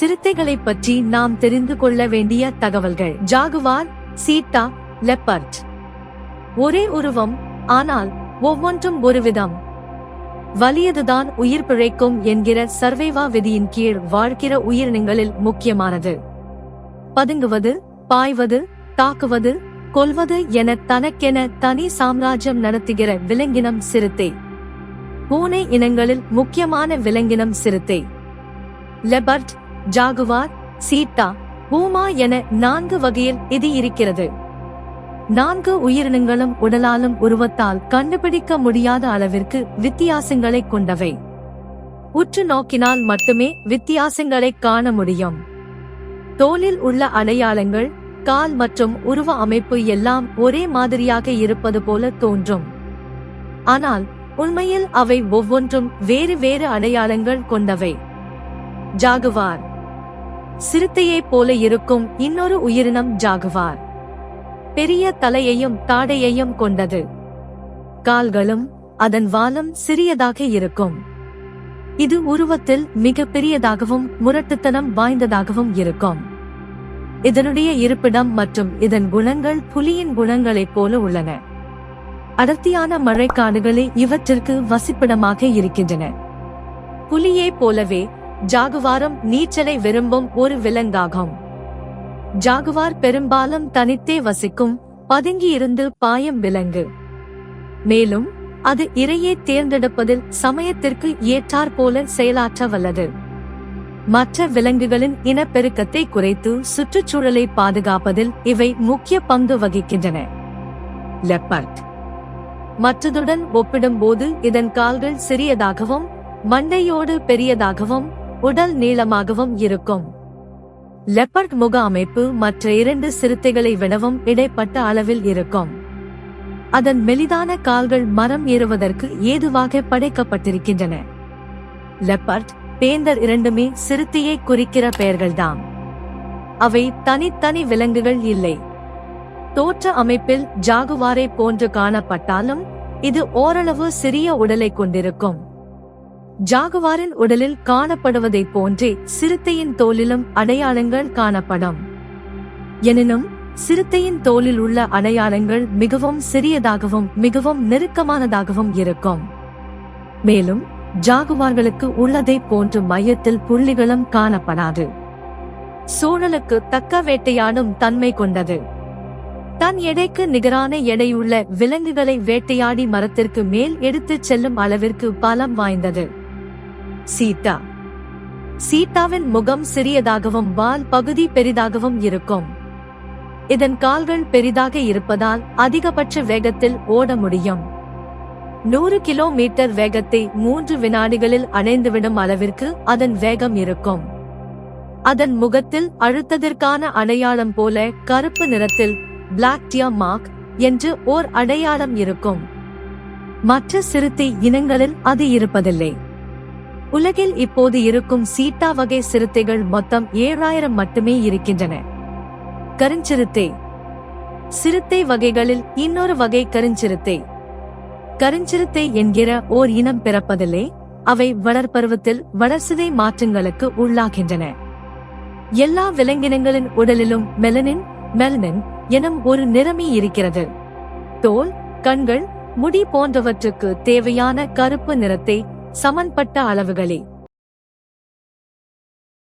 சிறுத்தைகளைப் பற்றி நாம் தெரிந்து கொள்ள வேண்டிய தகவல்கள். ஜாகுவார், சீட்டா, லெப்பர்ட். ஒரே உருவம், ஆனால் ஒவ்வொன்றும் ஒரு விதம். வலியதுதான் உயிர் பிழைக்கும் என்கிற சர்வைவா விதியின் கீழ் வாழ்கிற உயிரினங்களில் முக்கியமானது. பதுங்குவது, பாய்வது, தாக்குவது, கொல்வது என தனக்கென தனி சாம்ராஜ்யம் நடத்துகிற விலங்கினம் சிறுத்தை. பூனை இனங்களில் முக்கியமான விலங்கினம் சிறுத்தை. லெபர்ட், ஜாகுவார், சீட்டா, பூமா என 4 வகையில் இது இருக்கிறது. 4 உயிரினங்களும் உடலாலும் உருவத்தால் கண்டுபிடிக்க முடியாத அளவிற்கு வித்தியாசங்களை கொண்டவை. உற்று நோக்கினால் மட்டுமே வித்தியாசங்களை காண முடியும். தோலில் உள்ள அடையாளங்கள், கால் மற்றும் உருவ அமைப்பு எல்லாம் ஒரே மாதிரியாக இருப்பது போல தோன்றும். ஆனால் உண்மையில் அவை ஒவ்வொன்றும் வேறு வேறு அடையாளங்கள் கொண்டவை. ஜாகுவார். சிறுத்தையைப் போல இருக்கும் இன்னொரு உயிரினம் ஜாகுவார். பெரிய தலையையும் தாடையையும் கொண்டது. கால்களும் அதன் வாலும் சிறியதாக இருக்கும். இது உருவத்தில் மிக பெரியதாகவும் முரட்டுத்தனம் வாய்ந்ததாகவும் இருக்கும். இதனுடைய இருப்பிடம் மற்றும் இதன் குணங்கள் புலியின் குணங்களைப் போல உள்ளன. அடர்த்தியான மழைக்காடுகளே இவற்றிற்கு வசிப்பிடமாக இருக்கின்றன. புலியைப் போலவே ஜாகுவாரும் நீச்சலை விரும்பும் ஒரு விலங்காகும். ஜாகுவார் பெரும்பாலும் தனித்தே வசிக்கும், பதுங்கியிருந்து பாயும் விலங்கு. மேலும் அது இரையை தேர்ந்தெடுப்பதில் சமயத்திற்கு ஏற்றாற்போல செயலாற்ற வல்லது. மற்ற விலங்குகளின் இனப்பெருக்கத்தை குறைத்து சுற்றுச்சூழலை பாதுகாப்பதில் இவை முக்கிய பங்கு வகிக்கின்றன. லெப்பர்ட். மற்றதுடன் ஒப்பிடும்போது இதன் கால்கள் சிறியதாகவும் மண்டையோடு பெரியதாகவும் உடல் நீளமாகவும் இருக்கும். லெப்பர்ட் முக அமைப்பு மற்ற 2 சிறுத்தைகளை விடவும் இடைப்பட்ட அளவில் இருக்கும். அதன் மெலிதான கால்கள் மரம் ஏறுவதற்கு ஏதுவாக படைக்கப்பட்டிருக்கின்றன. லெப்பர்ட், பேந்தர் இரண்டுமே சிறுத்தையை குறிக்கிற பெயர்கள்தாம். அவை தனித்தனி விலங்குகள் இல்லை. தோற்ற அமைப்பில் ஜாகுவாரை போன்று காணப்பட்டாலும் இது ஓரளவு சிறிய உடலை கொண்டிருக்கும். ஜாகுவாரின் உடலில் காணப்படுவதைப் போன்றே சிறுத்தையின் தோலிலும் அடையாளங்கள் காணப்படும். எனினும் சிறுத்தையின் தோலில் உள்ள அடையாளங்கள் மிகவும் சிறியதாகவும் மிகவும் நெருக்கமானதாகவும் இருக்கும். மேலும் ஜாகுவார்களுக்கு உள்ளதைப் போன்று மையத்தில் புள்ளிகளும் காணப்படாது. சூழலுக்கு தக்க வேட்டையாடும் தன்மை கொண்டது. தன் எடைக்கு நிகரான எடையுள்ள விலங்குகளை வேட்டையாடி மரத்திற்கு மேல் எடுத்துச் செல்லும் அளவிற்கு பலம் வாய்ந்தது. சீட்டா. சீட்டாவின் முகம் சிறியதாகவும் வால் பகுதி பெரிதாகவும் இருக்கும். இதன் கால்கள் பெரிதாக இருப்பதால் அதிகபட்ச வேகத்தில் ஓட முடியும். 100 கிலோமீட்டர் வேகத்தை 3 வினாடிகளில் அடைந்துவிடும் அளவிற்கு அதன் வேகம் இருக்கும். அதன் முகத்தில் அழுத்தத்திற்கான அடையாளம் போல கருப்பு நிறத்தில் பிளாக் டியர் மார்க் என்று ஓர் அடையாளம் இருக்கும். மற்ற சிறுத்தை இனங்களில் அது இருப்பதில்லை. உலகில் இப்போது இருக்கும் சீட்டா வகை சிறுத்தைகள் மொத்தம் 7000 மட்டுமே இருக்கின்றன. கருஞ்சிறுத்தை. சிறுத்தை வகைகளில் இன்னொரு வகை கருஞ்சிறுத்தை. கருஞ்சிறுத்தை என்கிற ஓர் இனம் பிறப்பதில்லை. அவை வளர்பருவத்தில் வளர்சிதை மாற்றங்களுக்கு உள்ளாகின்றன. எல்லா விலங்கினங்களின் உடலிலும் மெலனின் எனும் ஒரு நிறமி இருக்கிறது. தோல், கண்கள், முடி போன்றவற்றுக்கு தேவையான கருப்பு நிறத்தை சமன்பட்ட அளவுகளே